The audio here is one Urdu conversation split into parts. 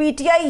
PTI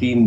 3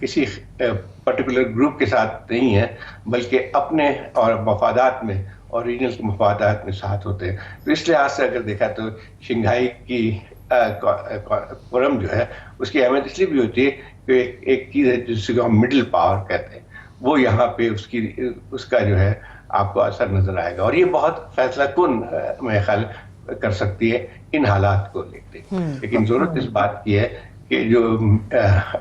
کسی پرٹیکولر گروپ کے ساتھ نہیں ہے، بلکہ اپنے اور مفادات میں اور ریجنل مفادات میں ساتھ ہوتے ہیں. تو اس لحاظ سے اگر دیکھا تو شنگھائی کی فورم جو ہے اس کی اہمیت اس لیے بھی ہوتی ہے کہ ایک چیز ہے جس کو ہم مڈل پاور کہتے ہیں، وہ یہاں پہ اس کا جو ہے آپ کو اثر نظر آئے گا، اور یہ بہت فیصلہ کن میرے خیال کر سکتی ہے ان حالات کو لے کے. لیکن ضرورت اس بات کی ہے کہ جو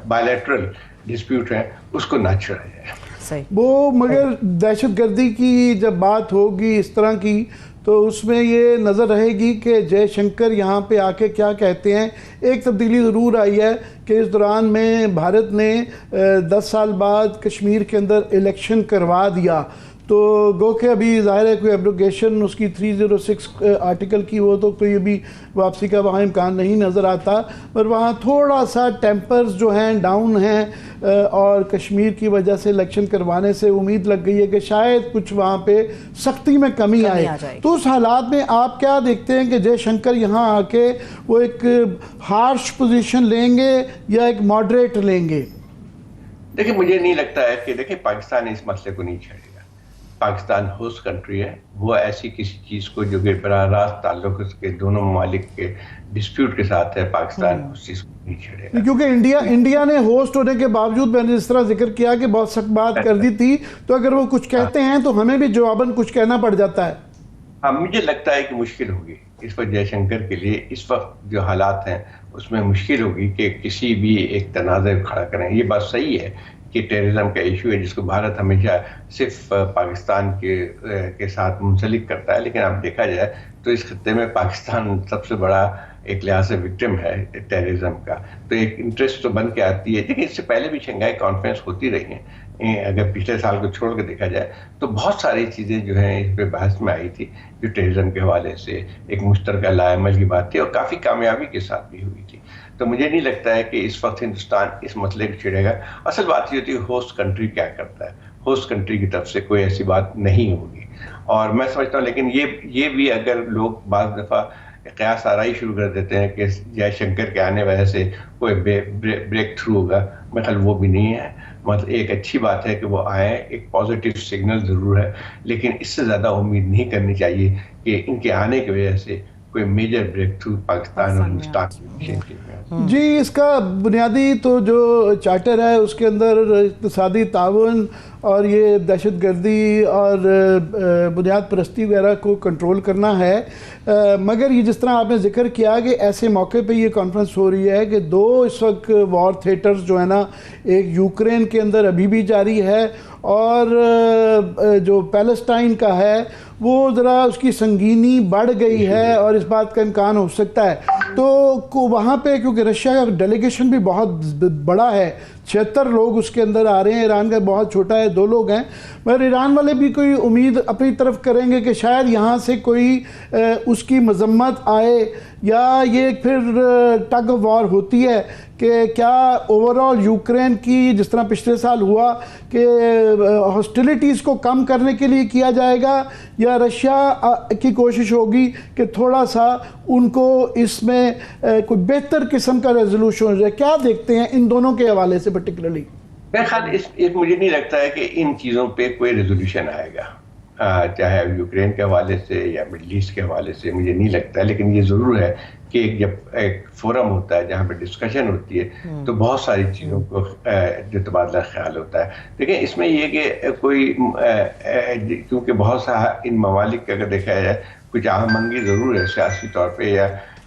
بائیلیٹرل ڈسپیوٹ ہے اس کو نہ چھڑایا جائے. وہ مگر دہشت گردی کی جب بات ہوگی اس طرح کی تو اس میں یہ نظر رہے گی کہ جے شنکر یہاں پہ آ کے کیا کہتے ہیں. ایک تبدیلی ضرور آئی ہے کہ اس دوران میں بھارت نے 10 سال بعد کشمیر کے اندر الیکشن کروا دیا، تو گو کہ ابھی ظاہر ہے کوئی ایبروگیشن اس کی 306 آرٹیکل کی وہ تو کوئی ابھی واپسی کا وہاں امکان نہیں نظر آتا، پر وہاں تھوڑا سا ٹیمپرز جو ہیں ڈاؤن ہیں، اور کشمیر کی وجہ سے الیکشن کروانے سے امید لگ گئی ہے کہ شاید کچھ وہاں پہ سختی میں کمی آئے. تو اس حالات میں آپ کیا دیکھتے ہیں کہ جے شنکر یہاں آ کے وہ ایک ہارش پوزیشن لیں گے یا ایک ماڈریٹ لیں گے؟ دیکھیں مجھے نہیں لگتا ہے کہ دیکھیں پاکستان اس مسئلے کو نہیں چھیڑے گا. پاکستان ہوسٹ کنٹری ہے، وہ ایسی کسی چیز کو جو کہ براہ راست تعلق اس کے دونوں ممالک کے ڈسپیوٹ کے ساتھ ہے، پاکستان اس چیز کو نہیں چھیڑے گا. کیونکہ انڈیا نے ہوسٹ ہونے کے باوجود میں نے اس طرح ذکر کیا کہ بہت سخت بات کر دی تھی، تو اگر وہ کچھ کہتے ہیں تو ہمیں بھی جواباً کچھ کہنا پڑ جاتا ہے. ہاں مجھے لگتا ہے کہ مشکل ہوگی اس وقت جے شنکر کے لیے، اس وقت جو حالات ہیں اس میں مشکل ہوگی کہ کسی بھی ایک تنازع کھڑا کریں. یہ بات صحیح ہے کہ ٹیررزم کا ایشو ہے جس کو بھارت ہمیشہ صرف پاکستان کے ساتھ منسلک کرتا ہے، لیکن اب دیکھا جائے تو اس خطے میں پاکستان سب سے بڑا ایک لحاظ سے وکٹم ہے ٹیررزم کا. تو ایک انٹرسٹ تو بن کے آتی ہے، لیکن اس سے پہلے بھی شنگھائی کانفرنس ہوتی رہی ہیں. اگر پچھلے سال کو چھوڑ کے دیکھا جائے تو بہت ساری چیزیں جو ہیں اس پہ بحث میں آئی تھی جو ٹیررزم کے حوالے سے ایک مشترکہ لائحہ عمل کی بات تھی، اور کافی کامیابی کے ساتھ بھی ہوئی تھی. تو مجھے نہیں لگتا ہے کہ اس وقت ہندوستان اس مسئلے کو چھیڑے گا. اصل بات یہ ہوتی ہے ہوسٹ کنٹری کیا کرتا ہے. ہوسٹ کنٹری کی طرف سے کوئی ایسی بات نہیں ہوگی، اور میں سمجھتا ہوں لیکن یہ بھی اگر لوگ بعض دفعہ قیاس آرائی شروع کر دیتے ہیں کہ جے شنکر کے آنے وجہ سے کوئی بریک تھرو ہوگا، میرے خیال وہ بھی نہیں ہے. مطلب ایک اچھی بات ہے کہ وہ آئیں، ایک پازیٹیو سگنل ضرور ہے، لیکن اس سے زیادہ امید نہیں کرنی چاہیے کہ ان کے آنے کی وجہ سے کوئی میجر بریک تھرو پاکستان اور ہندوستان میں. جی، اس کا بنیادی تو جو چارٹر ہے اس کے اندر اقتصادی تعاون اور یہ دہشت گردی اور بنیاد پرستی وغیرہ کو کنٹرول کرنا ہے. مگر یہ جس طرح آپ نے ذکر کیا کہ ایسے موقع پہ یہ کانفرنس ہو رہی ہے کہ دو اس وقت وار تھیٹرز جو ہے نا، ایک یوکرین کے اندر ابھی بھی جاری ہے، اور جو پیلسٹائن کا ہے وہ ذرا اس کی سنگینی بڑھ گئی ہے، اور اس بات کا امکان ہو سکتا ہے. تو وہاں پہ کیونکہ رشیا کا ڈیلیگیشن بھی بہت بڑا ہے، 76 لوگ اس کے اندر آ رہے ہیں، ایران کا بہت چھوٹا ہے، 2 لوگ ہیں، مگر ایران والے بھی کوئی امید اپنی طرف کریں گے کہ شاید یہاں سے کوئی اس کی مذمت آئے، یا یہ پھر ٹگ آف وار ہوتی ہے کہ کیا اوورال یوکرین کی جس طرح پچھلے سال ہوا کہ ہاسٹیلیٹیز کو کم کرنے کے لیے کیا جائے گا، یا رشیا کی کوشش ہوگی کہ تھوڑا سا ان کو اس میں کوئی بہتر قسم کا ریزولوشن ہو جائے. کیا دیکھتے ہیں ان دونوں کے حوالے سے پرٹیکولرلی؟ میرے خیال مجھے نہیں لگتا ہے کہ ان چیزوں پہ کوئی ریزولوشن آئے گا، چاہے یوکرین کے حوالے سے یا مڈل ایسٹ کے حوالے سے، مجھے نہیں لگتا ہے. لیکن یہ ضرور ہے کہ جب ایک فورم ہوتا ہے جہاں پہ ڈسکشن ہوتی ہے تو بہت ساری چیزوں کو جو تبادلہ خیال ہوتا ہے. دیکھیں اس میں یہ کہ کوئی کیونکہ بہت سا ان ممالک کا اگر دیکھا جائے کچھ اہم منگی ضرور ہے سیاسی طور پہ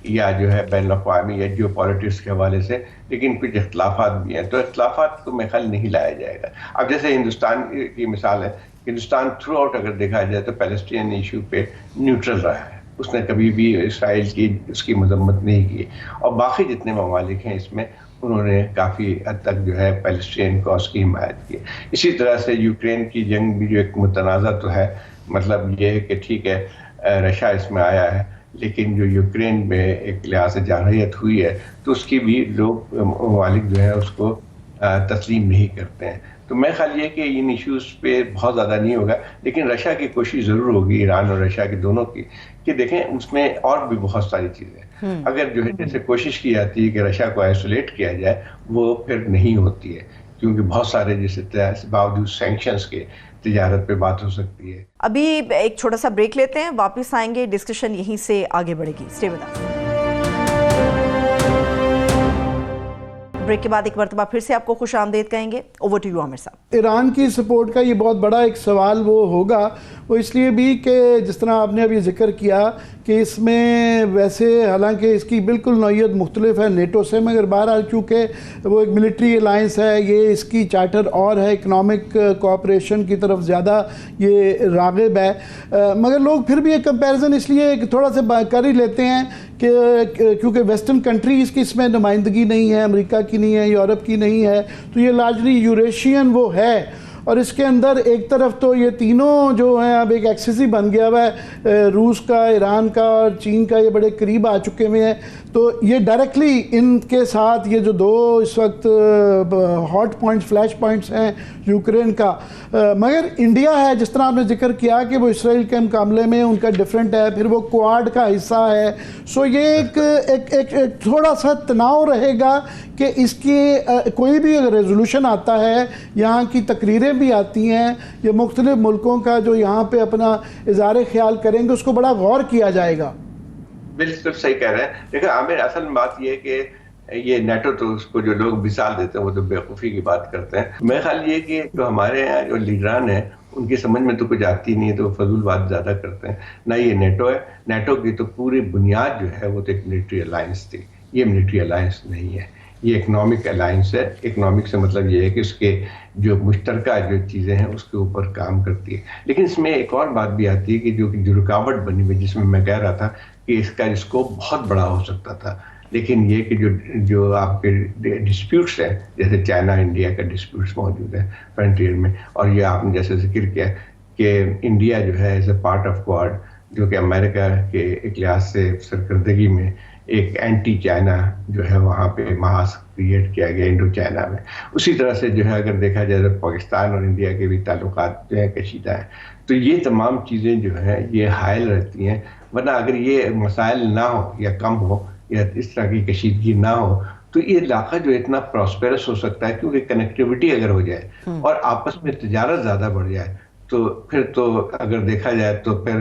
یا جو ہے بین الاقوامی یا جیو پالیٹکس کے حوالے سے، لیکن کچھ اختلافات بھی ہیں. تو اختلافات کو میرے خیال نہیں لایا جائے گا. اب جیسے ہندوستان کی مثال ہے، ہندوستان تھرو آؤٹ اگر دیکھا جائے تو پیلسٹین ایشو پہ نیوٹرل رہا ہے، اس نے کبھی بھی اسرائیل کی اس کی مذمت نہیں کی، اور باقی جتنے ممالک ہیں اس میں انہوں نے کافی حد تک جو ہے پیلسٹین کو اس کی حمایت کی. اسی طرح سے یوکرین کی جنگ بھی جو ایک متنازع تو ہے، مطلب یہ ہے کہ ٹھیک ہے رشیا اس میں آیا ہے، لیکن جو یوکرین میں ایک لحاظ سے جارحیت ہوئی ہے تو اس کی بھی لوگ ممالک جو ہے اس کو تسلیم نہیں کرتے ہیں. تو میں خیال یہ کہ ان ایشوز پہ بہت زیادہ نہیں ہوگا, لیکن رشیا کی کوشش ضرور ہوگی, ایران اور رشیا کی دونوں کی, کہ دیکھیں اس میں اور بھی بہت ساری چیزیں اگر جو ہے جیسے کوشش کی جاتی ہے کہ رشیا کو آئسولیٹ کیا جائے, وہ پھر نہیں ہوتی ہے, کیونکہ بہت سارے جیسے باوجود سینکشنز کے تجارت پہ بات ہو سکتی ہے. ابھی ایک چھوٹا سا بریک لیتے ہیں, واپس آئیں گے, ڈسکشن یہیں سے آگے بڑھے گی. Stay with us. بریک کے بعد ایک مرتبہ پھر سے آپ کو خوش آمدید کہیں گے. اوور ٹو یو عامر صاحب. ایران کی سپورٹ کا یہ بہت بڑا ایک سوال وہ ہوگا, وہ اس لیے بھی کہ جس طرح آپ نے ابھی ذکر کیا کہ اس میں ویسے حالانکہ اس کی بالکل نوعیت مختلف ہے نیٹو سے, مگر بہرحال چونکہ وہ ایک ملٹری الائنس ہے, یہ اس کی چارٹر اور ہے, اکنامک کوآپریشن کی طرف زیادہ یہ راغب ہے, مگر لوگ پھر بھی ایک کمپیریزن اس لیے تھوڑا سا کر ہی لیتے ہیں کہ کیونکہ ویسٹرن کنٹریز کی اس میں نمائندگی نہیں ہے, امریکہ کی نہیں ہے, یورپ کی نہیں ہے, تو یہ لارجلی یوریشین وہ ہے. اور اس کے اندر ایک طرف تو یہ تینوں جو ہیں اب ایک ایکسس ہی بن گیا ہوا ہے, روس کا, ایران کا اور چین کا, یہ بڑے قریب آ چکے ہوئے ہیں. تو یہ ڈائریکٹلی ان کے ساتھ یہ جو دو اس وقت ہاٹ پوائنٹس, فلیش پوائنٹس ہیں یوکرین کا, مگر انڈیا ہے جس طرح آپ نے ذکر کیا کہ وہ اسرائیل کے مقابلے میں ان کا ڈیفرنٹ ہے, پھر وہ کوآڈ کا حصہ ہے. سو یہ ایک تھوڑا سا تناؤ رہے گا کہ اس کی کوئی بھی ریزولوشن آتا ہے, یہاں کی تقریریں بھی آتی ہیں, یہ مختلف ملکوں کا جو یہاں پہ اپنا اظہار خیال کریں گے, اس کو بڑا غور کیا جائے گا. بالکل صحیح کہہ رہے ہیں. دیکھیں عامر, اصل بات یہ ہے کہ یہ نیٹو تو اس کو جو لوگ مثال دیتے ہیں وہ تو بیوقوفی کی بات کرتے ہیں. میرا خیال یہ کہ جو ہمارے یہاں جو لیڈران ہیں ان کی سمجھ میں تو کچھ آتی نہیں ہے, تو وہ فضول بات زیادہ کرتے ہیں. نہ یہ نیٹو ہے, نیٹو کی تو پوری بنیاد جو ہے وہ تو ایک ملٹری الائنس تھی. یہ ملٹری الائنس نہیں ہے, یہ اکنامک الائنس ہے. اکنامک سے مطلب یہ ہے کہ اس کے جو مشترکہ جو چیزیں ہیں اس کے اوپر کام کرتی ہے. لیکن اس میں ایک اور بات بھی آتی ہے کہ جو رکاوٹ بنی ہوئی, جس میں کہہ رہا تھا کہ اس کا اسکوپ بہت بڑا ہو سکتا تھا, لیکن یہ کہ جو آپ کے ڈسپیوٹس ہیں, جیسے چائنا انڈیا کا ڈسپیوٹس موجود ہے فرنٹیئر میں, اور یہ آپ نے جیسے ذکر کیا کہ انڈیا جو ہے ایز اے پارٹ آف کوآڈ, جو کہ امریکہ کے ایک لحاظ سے سرکردگی میں ایک اینٹی چائنا جو ہے وہاں پہ محاذ کریٹ کیا گیا انڈو چائنا میں. اسی طرح سے جو ہے اگر دیکھا جائے تو پاکستان اور انڈیا کے بھی تعلقات جو ہیں کشیدہ ہیں. تو یہ تمام چیزیں جو ہیں یہ حائل رہتی ہیں, ورنہ اگر یہ مسائل نہ ہو یا کم ہو یا اس طرح کی کشیدگی نہ ہو تو یہ علاقہ جو اتنا پراسپیرس ہو سکتا ہے, کیونکہ کنیکٹیوٹی اگر ہو جائے اور آپس میں تجارت زیادہ بڑھ جائے تو پھر تو اگر دیکھا جائے تو پھر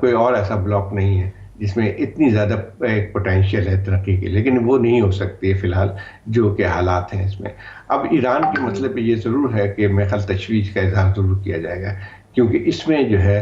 کوئی اور ایسا بلاک نہیں ہے جس میں اتنی زیادہ ایک پوٹینشیل ہے ترقی کی, لیکن وہ نہیں ہو سکتی ہے فی الحال جو کہ حالات ہیں اس میں. اب ایران کے مسئلے پہ یہ ضرور ہے کہ میرے خیال تشویش کا اظہار ضرور کیا جائے گا, کیونکہ اس میں جو ہے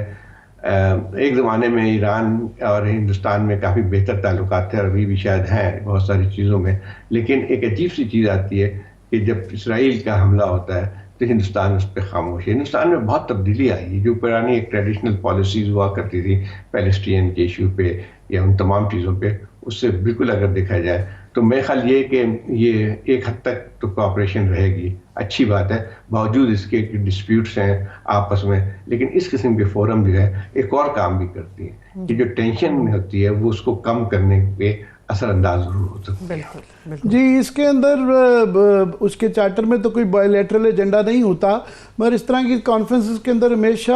ایک زمانے میں ایران اور ہندوستان میں کافی بہتر تعلقات تھے, اور ابھی بھی شاید ہیں بہت ساری چیزوں میں, لیکن ایک عجیب سی چیز آتی ہے کہ جب اسرائیل کا حملہ ہوتا ہے تو ہندوستان اس پہ خاموش ہے. ہندوستان میں بہت تبدیلی آئی ہے, جو پرانی ایک ٹریڈیشنل پالیسیز ہوا کرتی تھی پیلسٹین کے ایشو پہ یا ان تمام چیزوں پہ, اس سے بالکل اگر دیکھا جائے تو میرے خیال یہ کہ یہ ایک حد تک تو کوآپریشن رہے گی, اچھی بات ہے, باوجود اس کے ڈسپیوٹس ہیں آپس میں. لیکن اس قسم کے فورم جو ہے ایک اور کام بھی کرتی ہے کہ جو ٹینشن میں ہوتی ہے وہ اس کو کم کرنے پہ اثر انداز ضرور ہو سکتا ہے. جی, اس کے اندر اس کے چارٹر میں تو کوئی بائی لیٹرل ایجنڈا نہیں ہوتا, مگر اس طرح کی کانفرنسز کے اندر ہمیشہ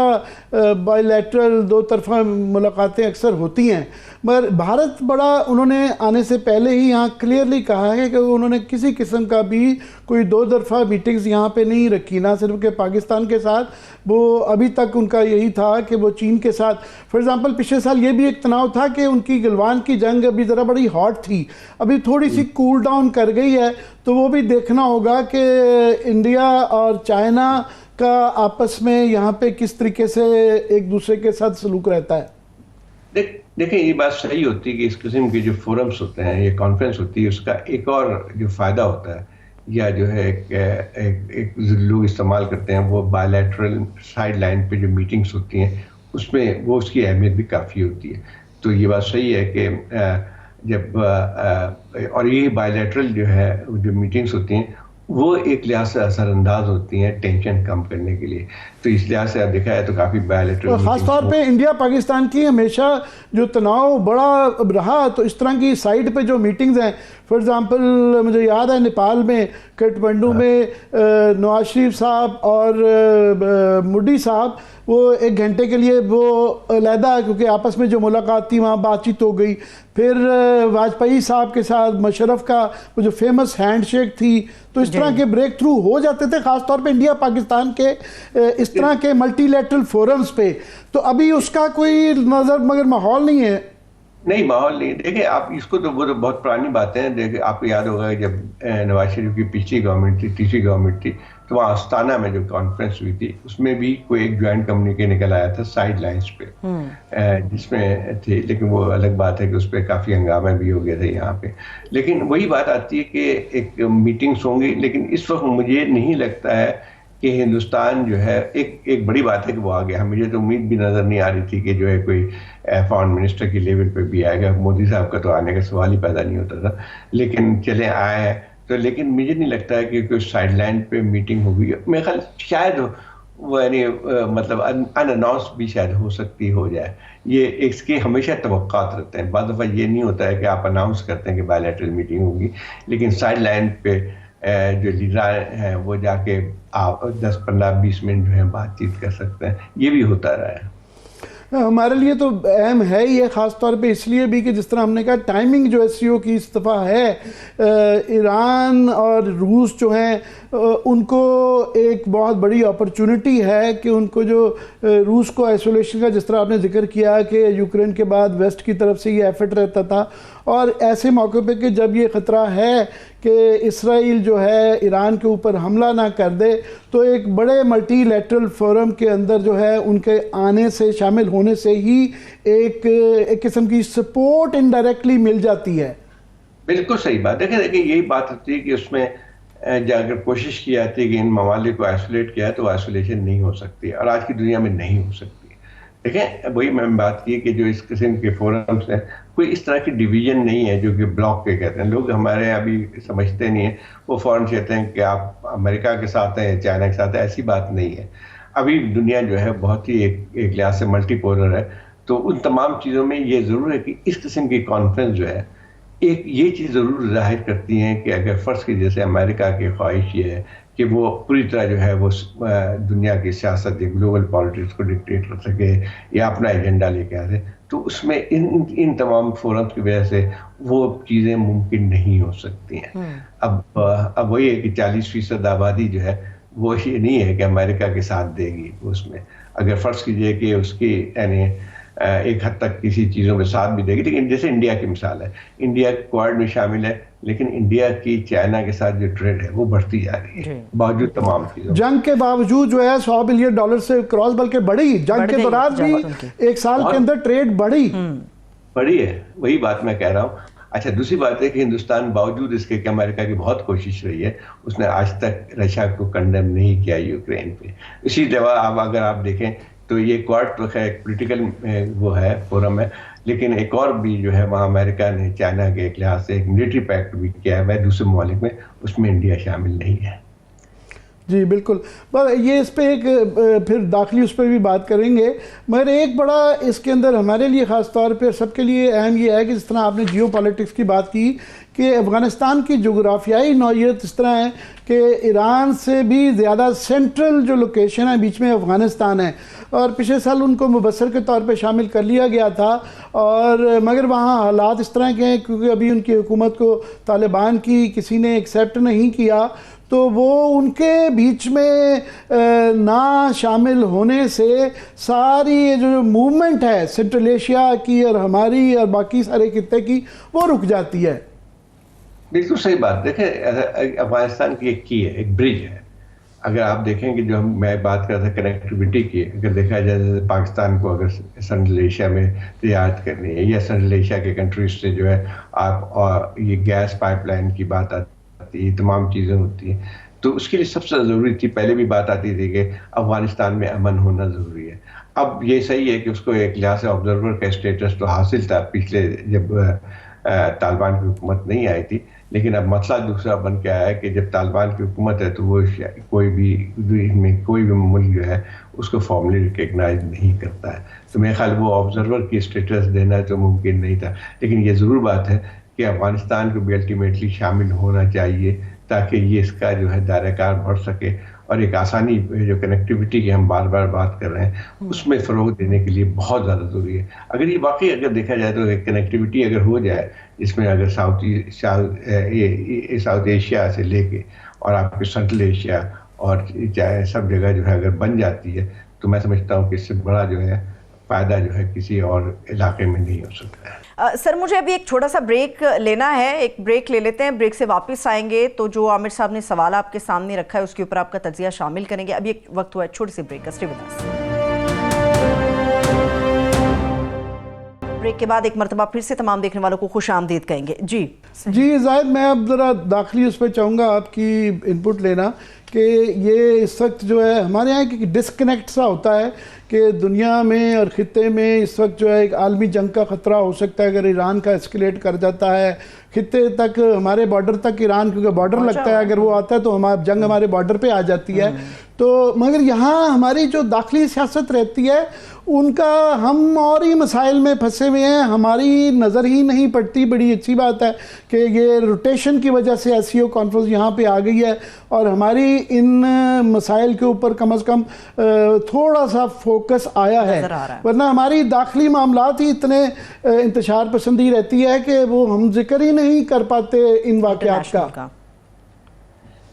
بائی لیٹرل دو طرفہ ملاقاتیں اکثر ہوتی ہیں. مگر بھارت بڑا انہوں نے آنے سے پہلے ہی یہاں کلیئرلی کہا ہے کہ انہوں نے کسی قسم کا بھی کوئی دو طرفہ میٹنگز یہاں پہ نہیں رکھی, نہ صرف کہ پاکستان کے ساتھ, وہ ابھی تک ان کا یہی تھا کہ وہ چین کے ساتھ. فار ایگزامپل پچھلے سال یہ بھی ایک تناؤ تھا کہ ان کی گلوان کی جنگ ابھی ذرا بڑی ہاٹ تھی, ابھی تھوڑی سی کول ڈاؤن کر گئی ہے, تو وہ بھی دیکھنا ہوگا کہ انڈیا اور چائنا کا آپس میں یہاں پہ کس طریقے سے ایک دوسرے کے ساتھ سلوک رہتا ہے. دیکھیں یہ بات صحیح ہوتی ہے کہ اس قسم کے جو فورمز ہوتے ہیں, یہ کانفرنس ہوتی ہے, اس کا ایک اور جو فائدہ ہوتا ہے یا جو ہے ایک لوگ استعمال کرتے ہیں, وہ بائی لیٹرل سائڈ لائن پہ جو میٹنگز ہوتی ہیں اس میں وہ اس کی اہمیت بھی کافی ہوتی ہے. تو یہ بات صحیح ہے کہ جب اور یہ بائی لیٹرل جو ہے جو میٹنگز ہوتی ہیں وہ ایک لحاظ سے اثر انداز ہوتی ہیں ٹینشن کم کرنے کے لیے. تو اس لحاظ سے آپ دیکھا ہے تو کافی بائی لیٹرل, خاص طور پہ انڈیا پاکستان کی ہمیشہ جو تناؤ بڑا رہا, تو اس طرح کی سائٹ پہ جو میٹنگز ہیں فار ایگزامپل مجھے یاد ہے نیپال میں کٹمنڈو میں نواز شریف صاحب اور مودی صاحب وہ 1 گھنٹے کے لیے وہ علیحدہ، کیونکہ آپس میں جو ملاقات تھی وہاں بات چیت ہو گئی. پھر واجپئی صاحب کے ساتھ مشرف کا وہ جو فیمس ہینڈ شیک تھی. تو اس طرح کے بریک تھرو ہو جاتے تھے، خاص طور پہ انڈیا پاکستان کے اس طرح کے ملٹی لیٹرل فورمز پہ. تو ابھی اس کا کوئی نظر مگر ماحول نہیں ہے. نہیں، ماحول نہیں. دیکھیں آپ اس کو تو وہ تو بہت پرانی باتیں ہیں. دیکھیں آپ کو یاد ہوگا کہ جب نواز شریف کی پچھلی گورنمنٹ تھی، تیسری گورنمنٹ تھی، تو وہاں آستانہ میں جو کانفرنس ہوئی تھی اس میں بھی کوئی ایک جوائنٹ کمیونیکے نکل آیا تھا سائڈ لائنز پہ، جس میں تھی. لیکن وہ الگ بات ہے کہ اس پہ کافی ہنگامے بھی ہو گئے تھے یہاں پہ. لیکن وہی بات آتی ہے کہ ایک میٹنگس ہوں گی، لیکن اس وقت مجھے نہیں لگتا ہے کہ ہندوستان جو ہے ایک بڑی بات ہے کہ وہ آ گیا. مجھے تو امید بھی نظر نہیں آ رہی تھی کہ جو ہے کوئی فارن منسٹر کی لیول پہ بھی آئے گا. مودی صاحب کا تو آنے کا سوال ہی پیدا نہیں ہوتا تھا، لیکن چلے آئے ہیں تو. لیکن مجھے نہیں لگتا ہے کہ کوئی سائڈ لائن پہ میٹنگ ہوگی. میرے خیال شاید وہ یعنی مطلب ان اناؤنس بھی شاید ہو جائے. یہ اس کے ہمیشہ توقعات رہتے ہیں. بعض دفعہ یہ نہیں ہوتا ہے کہ آپ اناؤنس کرتے ہیں کہ بائی لیٹرل میٹنگ ہوگی، لیکن سائڈ لائن پہ جو لیڈر ہیں وہ جا کے 10-15-20 منٹ جو ہے بات چیت کر سکتے ہیں. یہ بھی ہوتا رہا ہے. ہمارے لیے تو اہم ہے ہی ہے، خاص طور پہ اس لیے بھی کہ جس طرح ہم نے کہا ٹائمنگ جو ایس سی او کی اس دفعہ ہے. ایران اور روس جو ہیں ان کو ایک بہت بڑی اپرچونٹی ہے کہ ان کو جو روس کو آئسولیشن کا، جس طرح آپ نے ذکر کیا کہ یوکرین کے بعد ویسٹ کی طرف سے یہ ایفرٹ رہتا تھا، اور ایسے موقع پہ کہ جب یہ خطرہ ہے کہ اسرائیل جو ہے ایران کے اوپر حملہ نہ کر دے، تو ایک بڑے ملٹی لیٹرل فورم کے اندر جو ہے ان کے آنے سے، شامل ہونے سے ہی ایک قسم کی سپورٹ انڈائریکٹلی مل جاتی ہے. بالکل صحیح بات. دیکھیں یہی بات ہوتی ہے کہ اس میں اگر کوشش کی جاتی ہے کہ ان ممالک کو آئسولیٹ کیا ہے تو آئسولیشن نہیں ہو سکتی، اور آج کی دنیا میں نہیں ہو سکتی. دیکھیں وہی میں بات کی کہ جو اس قسم کے فورمز ہیں، کوئی اس طرح کی ڈویژن نہیں ہے جو کہ بلاک کے کہتے ہیں. لوگ ہمارے ابھی سمجھتے نہیں ہیں، وہ فوراً کہتے ہیں کہ آپ امریکہ کے ساتھ ہیں، چائنا کے ساتھ ہیں. ایسی بات نہیں ہے. ابھی دنیا جو ہے بہت ہی ایک لحاظ سے ملٹی پولر ہے. تو ان تمام چیزوں میں یہ ضرور ہے کہ اس قسم کی کانفرنس جو ہے ایک یہ چیز ضرور ظاہر کرتی ہیں کہ اگر فرض کی جیسے امریکہ کی خواہش یہ ہے کہ وہ پوری طرح جو ہے وہ دنیا کی سیاست یا گلوبل پالیٹکس کو ڈکٹیٹ کر سکے یا اپنا ایجنڈا لے کے آئے، تو اس میں ان تمام فورمز کی وجہ سے وہ چیزیں ممکن نہیں ہو سکتی ہیں. اب وہی ہے کہ 40% آبادی جو ہے وہ یہ نہیں ہے کہ امریکہ کے ساتھ دے گی. اس میں اگر فرض کیجئے کہ اس کی یعنی ایک حد تک کسی چیزوں کے ساتھ بھی دے گی، لیکن جیسے انڈیا کی مثال ہے، انڈیا کوائڈ میں شامل ہے، لیکن انڈیا کی چائنا کے ساتھ جو ٹریڈ ہے وہ بڑھتی جا رہی ہے باوجود تمام چیزوں. جنگ کے باوجود جو ہے $100 بلین سے کراس، بلکہ بڑھی. جنگ کے دوران بھی 1 سال کے اندر ٹریڈ بڑھی ہے. وہی بات میں کہہ رہا ہوں. اچھا دوسری بات ہے کہ ہندوستان باوجود اس کے کہ امریکہ کی بہت کوشش رہی ہے، اس نے آج تک رشیا کو کنڈیم نہیں کیا یوکرین پہ. اسی طرح اگر آپ دیکھیں تو یہ کوارڈ تو خیر پولیٹیکل وہ ہے فورم ہے، لیکن ایک اور بھی جو ہے وہاں امریکہ نے چائنا کے ایک لحاظ سے ایک ملٹری پیکٹ بھی کیا ہے دوسرے ممالک میں، اس میں انڈیا شامل نہیں ہے. جی بالکل. یہ اس پہ ایک پھر داخلی اس پہ بھی بات کریں گے، مگر ایک بڑا اس کے اندر ہمارے لیے خاص طور پہ سب کے لیے اہم یہ ہے کہ جس طرح آپ نے جیو پالیٹکس کی بات کی کہ افغانستان کی جغرافیائی نوعیت اس طرح ہے کہ ایران سے بھی زیادہ سینٹرل جو لوکیشن ہے بیچ میں افغانستان ہے، اور پچھلے سال ان کو مبصر کے طور پہ شامل کر لیا گیا تھا، اور مگر وہاں حالات اس طرح کے ہیں کیونکہ ابھی ان کی حکومت کو طالبان کی کسی نے ایکسیپٹ نہیں کیا، تو وہ ان کے بیچ میں نہ شامل ہونے سے ساری جو موومنٹ ہے سینٹرل ایشیا کی اور ہماری اور باقی سارے خطے کی وہ رک جاتی ہے. بالکل صحیح بات. دیکھیں افغانستان کی ایک کی ہے، ایک برج ہے. اگر آپ دیکھیں کہ جو میں بات کر رہا تھا کنیکٹیوٹی کی، اگر دیکھا جائے جیسے پاکستان کو اگر سینٹرل ایشیا میں رعایت کرنی ہے یا سینٹرل ایشیا کے کنٹریز سے جو ہے آپ یہ گیس پائپ لائن کی بات آتی ہے، یہ تمام چیزیں ہوتی ہیں، تو اس کے لیے سب سے ضروری تھی، پہلے بھی بات آتی تھی کہ افغانستان میں امن ہونا ضروری ہے. اب یہ صحیح ہے کہ اس کو ایک لحاظ سے آبزرور کا اسٹیٹس تو حاصل تھا پچھلے جب طالبان کی حکومت نہیں آئی تھی، لیکن اب مسئلہ دوسرا بن کے آیا ہے کہ جب طالبان کی حکومت ہے تو وہ کوئی بھی ملک جو ہے اس کو فارملی ریکگنائز نہیں کرتا ہے. تو میرے خیال وہ آبزرور کی اسٹیٹس دینا تو ممکن نہیں تھا. لیکن یہ ضرور بات ہے کہ افغانستان کو بھی الٹیمیٹلی شامل ہونا چاہیے تاکہ یہ اس کا جو ہے دائرہ کار بڑھ سکے، اور ایک آسانی جو کنیکٹیوٹی کی ہم بار بار بات کر رہے ہیں اس میں فروغ دینے کے لیے بہت زیادہ ضروری ہے۔ اگر یہ واقعی اگر دیکھا جائے تو کنیکٹیوٹی اگر ہو جائے، جس میں اگر ساؤتھ ایشیا سے لے کے اور آپ کے سینٹرل ایشیا اور چاہے سب جگہ جو ہے اگر بن جاتی ہے، تو میں سمجھتا ہوں کہ اس سے بڑا جو ہے فائدہ جو ہے کسی اور علاقے میں نہیں ہو سکتا ہے۔ سر مجھے ابھی ایک چھوٹا سا بریک لینا ہے، ایک بریک لے لیتے ہیں، بریک سے واپس آئیں گے تو جو عامر صاحب نے سوال آپ کے سامنے رکھا ہے اس کے اوپر آپ کا تجزیہ شامل کریں گے۔ ابھی ایک وقت ہوا ہے چھوٹی سی بریک کا، اسٹے ود اس۔ بریک کے بعد ایک مرتبہ پھر سے تمام دیکھنے والوں کو خوش آمدید کہیں گے۔ جی زاہد، میں اب ذرا داخلی اس پہ چاہوں گا آپ کی ان پٹ لینا کہ یہ اس وقت جو ہے ہمارے یہاں ایک ڈسکنیکٹ سا ہوتا ہے کہ دنیا میں اور خطے میں اس وقت جو ہے ایک عالمی جنگ کا خطرہ ہو سکتا ہے اگر ایران کا اسکلیٹ کر جاتا ہے خطے تک، ہمارے بارڈر تک ایران کیونکہ بارڈر لگتا ہے، اگر وہ آتا ہے تو جنگ ہمارے بارڈر پہ آ جاتی ہے۔ تو مگر یہاں ہماری جو داخلی سیاست رہتی ہے ان کا ہم اور ہی مسائل میں پھنسے ہوئے ہیں، ہماری نظر ہی نہیں پڑتی۔ بڑی اچھی بات ہے کہ یہ روٹیشن کی وجہ سے SCO کانفرنس یہاں پہ آ گئی ہے اور ہماری ان مسائل کے اوپر کم از کم تھوڑا سا فوکس آیا ہے، ورنہ ہماری داخلی معاملات ہی اتنے انتشار پسندی رہتی ہے کہ وہ ہم ذکر ہی نہیں کر پاتے ان واقعات کا۔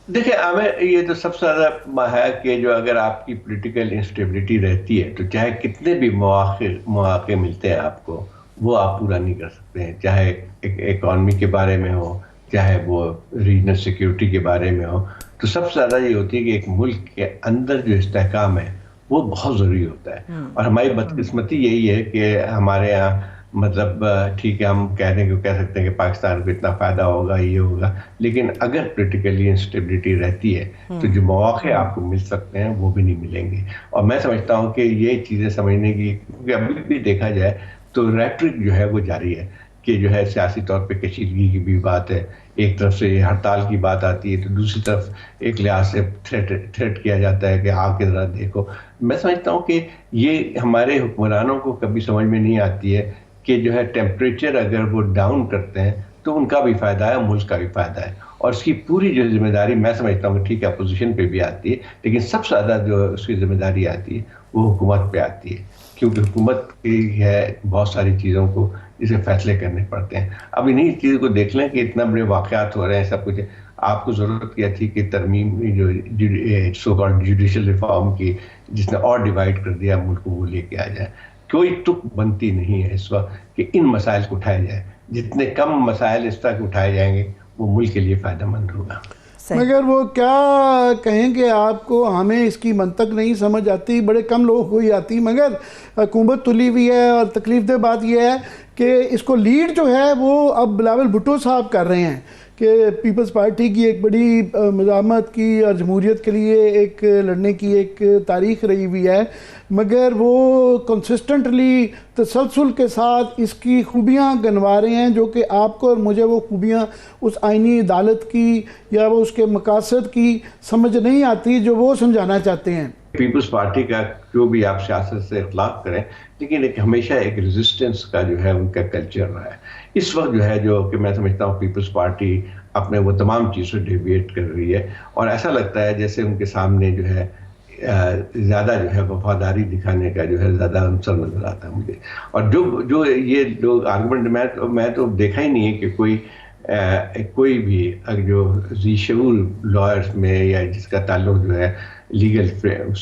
دیکھیں عامر، یہ تو سب سے زیادہ ہے کہ جو اگر آپ کی پولیٹیکل انسٹیبلٹی رہتی ہے تو چاہے کتنے بھی مواقع ملتے ہیں آپ کو، وہ آپ پورا نہیں کر سکتے ہیں، چاہے ایک اکانومی کے بارے میں ہو، چاہے وہ ریجنل سیکیورٹی کے بارے میں ہو۔ تو سب سے زیادہ یہ ہوتی ہے کہ ایک ملک کے اندر جو استحکام ہے وہ بہت ضروری ہوتا ہے، اور ہماری بدقسمتی یہی ہے کہ ہمارے یہاں مطلب ٹھیک ہے ہم کہہ سکتے ہیں کہ پاکستان کو اتنا فائدہ ہوگا، یہ ہوگا، لیکن اگر پولیٹیکلی انسٹیبلٹی رہتی ہے تو جو مواقع آپ کو مل سکتے ہیں وہ بھی نہیں ملیں گے۔ اور میں سمجھتا ہوں کہ یہ چیزیں سمجھنے کی، کیونکہ ابھی بھی دیکھا جائے تو ریٹرک جو ہے وہ جاری ہے کہ جو ہے سیاسی طور پہ کشیدگی کی بھی بات ہے، ایک طرف سے ہڑتال کی بات آتی ہے تو دوسری طرف ایک لحاظ سے تھریٹ کیا جاتا ہے کہ آ کے ذرا دیکھو۔ میں سمجھتا ہوں کہ یہ ہمارے حکمرانوں کو کبھی سمجھ میں نہیں آتی ہے کہ جو ہے ٹیمپریچر اگر وہ ڈاؤن کرتے ہیں تو ان کا بھی فائدہ ہے، ملک کا بھی فائدہ ہے، اور اس کی پوری جو ذمہ داری میں سمجھتا ہوں کہ ٹھیک ہے اپوزیشن پہ بھی آتی ہے، لیکن سب سے زیادہ جو اس کی ذمہ داری آتی ہے وہ حکومت پہ آتی ہے، کیونکہ حکومت کی ہے بہت ساری چیزوں کو جسے فیصلے کرنے پڑتے ہیں۔ اب انہیں چیزوں کو دیکھ لیں کہ اتنا بڑے واقعات ہو رہے ہیں، سب کچھ آپ کو ضرورت کیا تھی کہ ترمیم جو سو کالڈ جوڈیشل ریفارم کی، جس نے اور ڈیوائڈ کر دیا ملک کو، وہ لے کے آ جائے۔ کوئی تک بنتی نہیں ہے اس وقت کہ ان مسائل کو اٹھایا جائے، جتنے کم مسائل اس طرح اٹھائے جائیں گے وہ ملک کے لیے فائدہ مند ہوگا۔ مگر وہ کیا کہیں کہ آپ کو، ہمیں اس کی منطق نہیں سمجھ آتی، بڑے کم لوگ کو ہی آتی، مگر حکومت تلی ہوئی ہے، اور تکلیف دہ بات یہ ہے کہ اس کو لیڈ جو ہے وہ اب بلاول بھٹو صاحب کر رہے ہیں کہ پیپلز پارٹی کی ایک بڑی مزاحمت کی اور جمہوریت کے لیے ایک لڑنے کی ایک تاریخ رہی ہوئی ہے، مگر وہ کنسسٹنٹلی تسلسل کے ساتھ اس کی خوبیاں گنوا رہے ہیں، جو کہ آپ کو اور مجھے وہ خوبیاں اس آئینی عدالت کی یا وہ اس کے مقاصد کی سمجھ نہیں آتی جو وہ سمجھانا چاہتے ہیں۔ پیپلز پارٹی کا جو بھی آپ سیاست سے اختلاف کریں، لیکن ہمیشہ ایک ریزسٹنس کا جو ہے ان کا کلچر رہا ہے۔ اس وقت جو ہے جو کہ میں سمجھتا ہوں پیپلز پارٹی اپنے وہ تمام چیزوں سے ڈیویٹ کر رہی ہے، اور ایسا لگتا ہے جیسے ان کے سامنے جو ہے زیادہ جو ہے وفاداری دکھانے کا جو ہے زیادہ عنصر نظر آتا ہے مجھے۔ اور جو یہ لوگ آرگومنٹ میں تو دیکھا ہی نہیں ہے کہ کوئی بھی جو ذی شعور لائرز میں یا جس کا تعلق جو ہے لیگل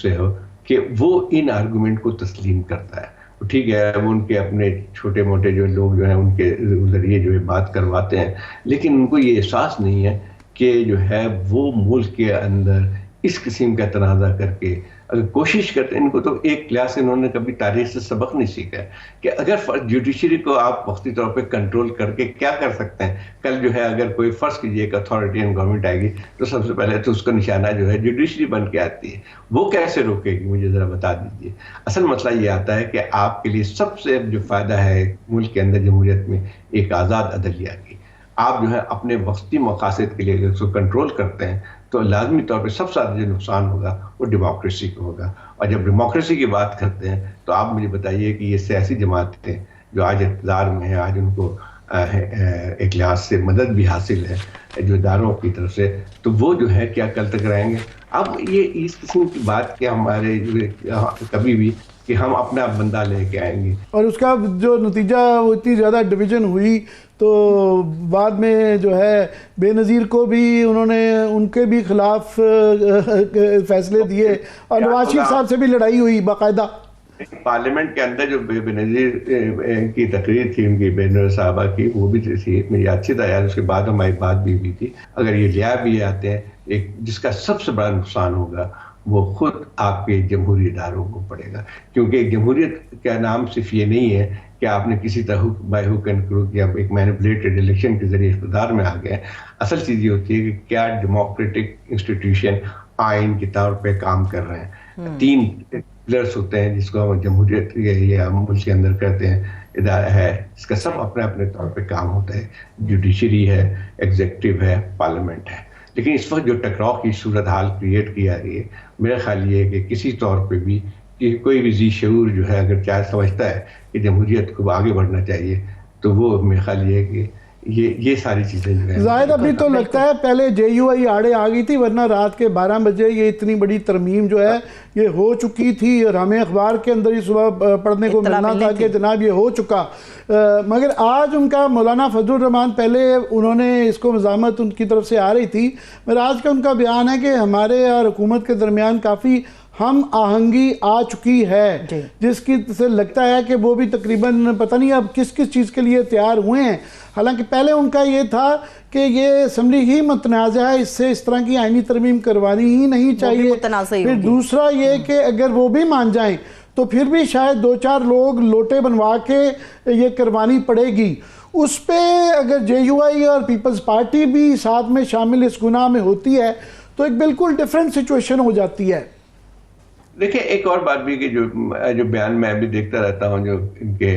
سے ہو کہ وہ ان آرگومنٹ کو تسلیم کرتا ہے۔ ٹھیک ہے وہ ان کے اپنے چھوٹے موٹے جو لوگ جو ہیں ان کے ذریعے جو ہے بات کرواتے ہیں، لیکن ان کو یہ احساس نہیں ہے کہ جو ہے وہ ملک کے اندر اس قسم کا تنازع کر کے اگر کوشش کرتے ہیں، ان کو تو ایک لحاظ سے انہوں نے کبھی تاریخ سے سبق نہیں سیکھا ہے کہ اگر جوڈیشری کو آپ وقتی طور پہ کنٹرول کر کے کیا کر سکتے ہیں، کل جو ہے اگر کوئی فرض کیجیے ایک اتھارٹین گورنمنٹ آئے گی تو سب سے پہلے تو اس کا نشانہ جو ہے جوڈیشری بن کے آتی ہے، وہ کیسے روکے گی مجھے ذرا بتا دیجیے۔ اصل مسئلہ یہ آتا ہے کہ آپ کے لیے سب سے جو فائدہ ہے ملک کے اندر جمہوریت میں ایک آزاد عدلیہ کی، آپ جو ہے اپنے وقتی مقاصد کے لیے اگر اس کو کنٹرول کرتے ہیں تو لازمی طور پہ سب سے زیادہ جو نقصان ہوگا وہ ڈیموکریسی کو ہوگا۔ اور جب ڈیموکریسی کی بات کرتے ہیں تو آپ مجھے بتائیے کہ یہ سیاسی جماعتیں جو آج اقتدار میں ہیں، آج ان کو ایک لحاظ سے مدد بھی حاصل ہے جو اداروں کی طرف سے، تو وہ جو ہے کیا کل تک رہیں گے؟ اب یہ اس قسم کی بات کہ ہمارے کبھی بھی کہ ہم اپنا بندہ لے کے آئیں گے، اور اس کا جو نتیجہ وہ اتنی زیادہ ڈویژن ہوئی تو بعد میں جو ہے بے نظیر کو بھی انہوں نے ان کے بھی خلاف فیصلے دیے، اور نواز شریف صاحب سے بھی لڑائی ہوئی باقاعدہ پارلیمنٹ کے اندر جو بے نظیر کی تقریر تھی ان کی بے نظیر صاحبہ کی، وہ بھی تھی میری اچھی تھا یار، اس کے بعد ہماری بات بھی ہوئی تھی. اگر یہ لیا بھی آتے ہیں، ایک جس کا سب سے بڑا نقصان ہوگا وہ خود آپ کے جمہوری اداروں کو پڑے گا، کیونکہ جمہوریت کا نام صرف یہ نہیں ہے کہ آپ نے کسی طرح بائی ہک اینڈ کروک یا ایک مینیپولیٹڈ الیکشن کے ذریعے اقتدار میں آ گئے. اصل چیز یہ ہوتی ہے کہ کیا ڈیموکریٹک انسٹیٹیوشن آئین کے طور پہ کام کر رہے ہیں. 3 پلرس ہوتے ہیں جس کو ہم جمہوریت یہ ہم ملک کے اندر کرتے ہیں ادارہ ہے، اس کا سب اپنے اپنے طور پہ کام ہوتا ہے، جوڈیشری ہے، ایگزیکٹو ہے، پارلیمنٹ ہے. لیکن اس وقت جو ٹکراؤ کی صورتحال کریٹ کی جا رہی ہے، میرا خیال یہ ہے کہ کسی طور پہ بھی کہ کوئی بھی ذی شعور جو ہے اگر چاہے سمجھتا ہے کہ جمہوریت کو آگے بڑھنا چاہیے، تو وہ میرا خیال یہ ہے کہ یہ ساری چیزیں جو ہیں زاہد ابھی تو لگتا ہے پہلے جے یو آئی آڑے آ گئی تھی، ورنہ رات کے 12 بجے یہ اتنی بڑی ترمیم جو ہے یہ ہو چکی تھی، اور ہمیں اخبار کے اندر ہی صبح پڑھنے کو ملنا تھا کہ جناب یہ ہو چکا. مگر آج ان کا مولانا فضل الرحمان، پہلے انہوں نے اس کو مزاحمت ان کی طرف سے آ رہی تھی، مگر آج کا ان کا بیان ہے کہ ہمارے اور حکومت کے درمیان کافی ہم آہنگی آ چکی ہے، جس کی سے لگتا ہے کہ وہ بھی تقریباً پتہ نہیں اب کس کس چیز کے لیے تیار ہوئے ہیں. حالانکہ پہلے ان کا یہ تھا کہ یہ اسمبلی ہی متنازع ہے، اس سے اس طرح کی آئینی ترمیم کروانی ہی نہیں چاہیے. پھر دوسرا یہ کہ اگر وہ بھی مان جائیں تو پھر بھی شاید 2-4 لوگ لوٹے بنوا کے یہ کروانی پڑے گی. اس پہ اگر جے یو آئی اور پیپلز پارٹی بھی ساتھ میں شامل اس گناہ میں ہوتی ہے تو ایک بالکل ڈیفرنٹ سچویشن ہو جاتی ہے. دیکھیں ایک اور بات بھی کہ جو بیان میں ابھی دیکھتا رہتا ہوں، جو ان کے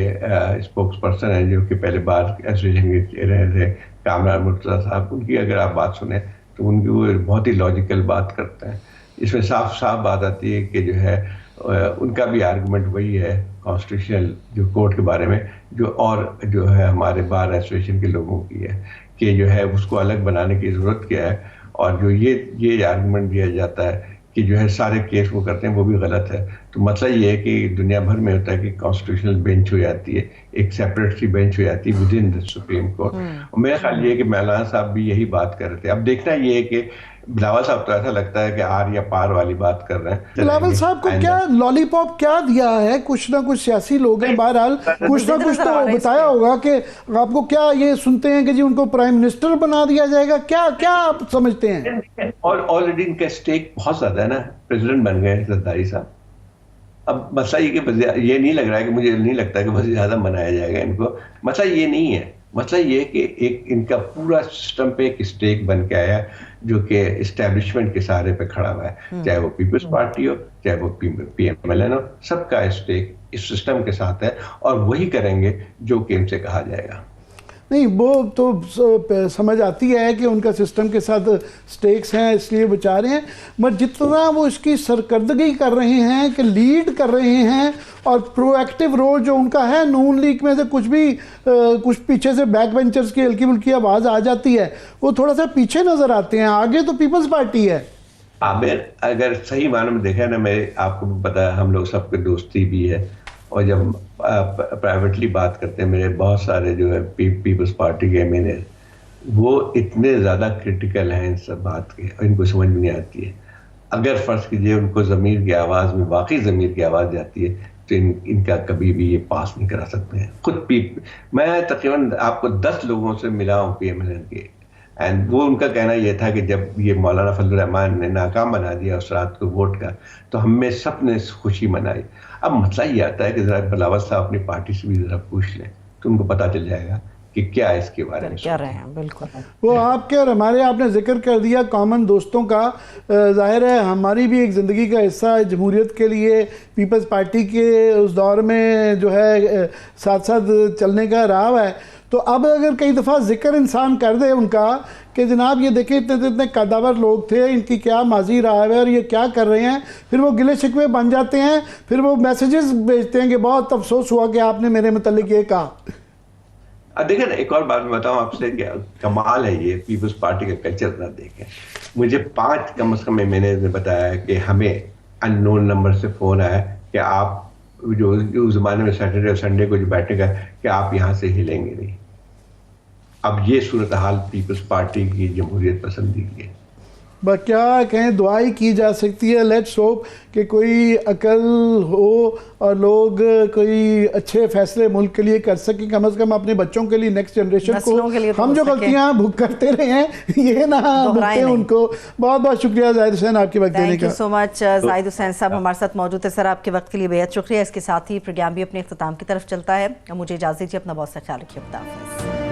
اسپوکس پرسن ہیں جو کہ پہلے بار ایسوسیشن کے رہے تھے کامران مرتضیٰ صاحب، ان کی اگر آپ بات سنیں تو ان کی وہ بہت ہی لاجیکل بات کرتے ہیں. اس میں صاف صاف بات آتی ہے کہ جو ہے ان کا بھی آرگومنٹ وہی ہے کانسٹیٹیوشنل جو کورٹ کے بارے میں اور جو ہے ہمارے بار ایسوسیشن کے لوگوں کی ہے کہ جو ہے اس کو الگ بنانے کی ضرورت کیا ہے. اور جو یہ آرگومنٹ دیا جاتا ہے کہ جو ہے سارے کیس وہ کرتے ہیں وہ بھی غلط ہے. تو مسئلہ یہ ہے کہ دنیا بھر میں ہوتا ہے کہ کانسٹیٹیوشنل بینچ ہو جاتی ہے، ایک سیپریٹ سی بینچ ہو جاتی ہے with in the supreme court. اور میرا خیال یہ ہے کہ مولانا صاحب بھی یہی بات کر رہے تھے. اب دیکھنا یہ ہے کہ بلاول صاحب تو ایسا لگتا ہے کہ آر یا پار والی بات کر رہے ہیں. بلاول صاحب کو کیا لالی پاپ کیا دیا ہے؟ کچھ نہ کچھ سیاسی لوگ ہیں، بہرحال کچھ نہ کچھ تو بتایا ہوگا کہ آپ کو کیا یہ سنتے ہیں کہ جی ان کو پرائم منسٹر بنا دیا جائے گا، کیا آپ سمجھتے ہیں؟ اور آلریڈی ان کا اسٹیک بہت زیادہ ہے نا، پریزیڈنٹ بن گئے زرداری صاحب. اب مسئلہ یہ نہیں لگ رہا ہے کہ مجھے نہیں لگتا کہ وزیر اعظم بنایا جائے گا ان کو. مسئلہ یہ نہیں ہے، مسئلہ یہ کہ ایک ان کا پورا سسٹم پہ ایک اسٹیک بن کے آیا جو کہ اسٹیبلشمنٹ کے سہارے پہ کھڑا ہوا ہے، چاہے وہ پیپلز پارٹی ہو چاہے وہ پی ایم ایل این ہو، سب کا اسٹیک اس سسٹم کے ساتھ ہے اور وہی کریں گے جو کہ ان سے کہا جائے گا. نہیں وہ تو سمجھ آتی ہے کہ ان کا سسٹم کے ساتھ سٹیکس ہیں اس لیے بچا رہے ہیں، مگر جتنا وہ اس کی سرکردگی کر رہے ہیں کہ لیڈ کر رہے ہیں اور پرو ایکٹیو رول جو ان کا ہے، نون لیگ میں سے کچھ پیچھے سے بیک بینچرز کی ہلکی ملکی آواز آ جاتی ہے، وہ تھوڑا سا پیچھے نظر آتے ہیں. آگے تو پیپلز پارٹی ہے. عامر اگر صحیح معنی میں دیکھا نا، میں آپ کو پتا ہے ہم لوگ سب کے دوستی بھی ہے، اور جب پرائیویٹلی بات کرتے ہیں میرے بہت سارے جو ہے پیپلز پارٹی کے ایم این اے وہ اتنے زیادہ کرٹیکل ہیں ان سب بات کے اور ان کو سمجھ میں نہیں آتی ہے. اگر فرض کیجئے ان کو ضمیر کی آواز میں واقعی ضمیر کی آواز جاتی ہے تو ان کا کبھی بھی یہ پاس نہیں کرا سکتے ہیں. خود میں تقریباً آپ کو 10 لوگوں سے ملا ہوں پی ایم ایل این کے، اینڈ وہ ان کا کہنا یہ تھا کہ جب یہ مولانا فضل الرحمان نے ناکام بنا دیا اس رات کو ووٹ کا تو ہم میں سب نے خوشی منائی. اب مسئلہ یہ آتا ہے کہ ذرا بلاول صاحب اپنی پارٹی سے بھی ذرا پوچھ لیں تو ان کو پتہ چل جائے گا کہ کیا اس کے بارے میں کیا رہے ہیں. بالکل وہ آپ کے اور ہمارے آپ نے ذکر کر دیا کامن دوستوں کا، ظاہر ہے ہماری بھی ایک زندگی کا حصہ جمہوریت کے لیے پیپلز پارٹی کے اس دور میں جو ہے ساتھ ساتھ چلنے کا رہا ہے. تو اب اگر کئی دفعہ ذکر انسان کر دے ان کا کہ جناب یہ دیکھیں اتنے قداور لوگ تھے، ان کی کیا ماضی رہا ہے اور یہ کیا کر رہے ہیں، پھر وہ گلے شکوے بن جاتے ہیں، پھر وہ میسیجز بھیجتے ہیں کہ بہت افسوس ہوا کہ آپ نے میرے متعلق یہ کہا. دیکھیں ایک اور بات میں بتاؤں آپ سے کہ کمال ہے یہ پیپلز پارٹی کا کلچر نہ دیکھیں. مجھے 5 کم از کم مینیجر نے بتایا ہے کہ ہمیں ان نون نمبر سے فون آیا کہ آپ جو اس زمانے میں سیٹرڈے اور سنڈے کو جو بیٹھے گا کہ آپ یہاں سے ہلیں گے نہیں. اب یہ صورتحال پیپلز پارٹی کی جمہوریت پسندی کی ہے. کیا کہیں دعائی کی جا سکتی ہے. لیٹس ہوپ کہ کوئی عقل ہو اور لوگ کوئی اچھے فیصلے ملک کے لیے کر سکیں, کم از کم اپنے بچوں کے لیے, نیکسٹ جنریشن کو. ہم جو غلطیاں کرتے رہے ہیں یہ نہ بھگتیں ان کو. بہت بہت شکریہ زاہد حسین آپ کے وقت دینے کا. تھینک یو سو مچ. زاہد حسین صاحب ہمارے ساتھ موجود ہے. سر آپ کے وقت کے لیے بے حد شکریہ. اس کے ساتھ ہی پروگرام بھی اپنے اختتام کی طرف چلتا ہے. مجھے اجازت دیجیے, اپنا بہت سا خیال رکھیے. خدا حافظ.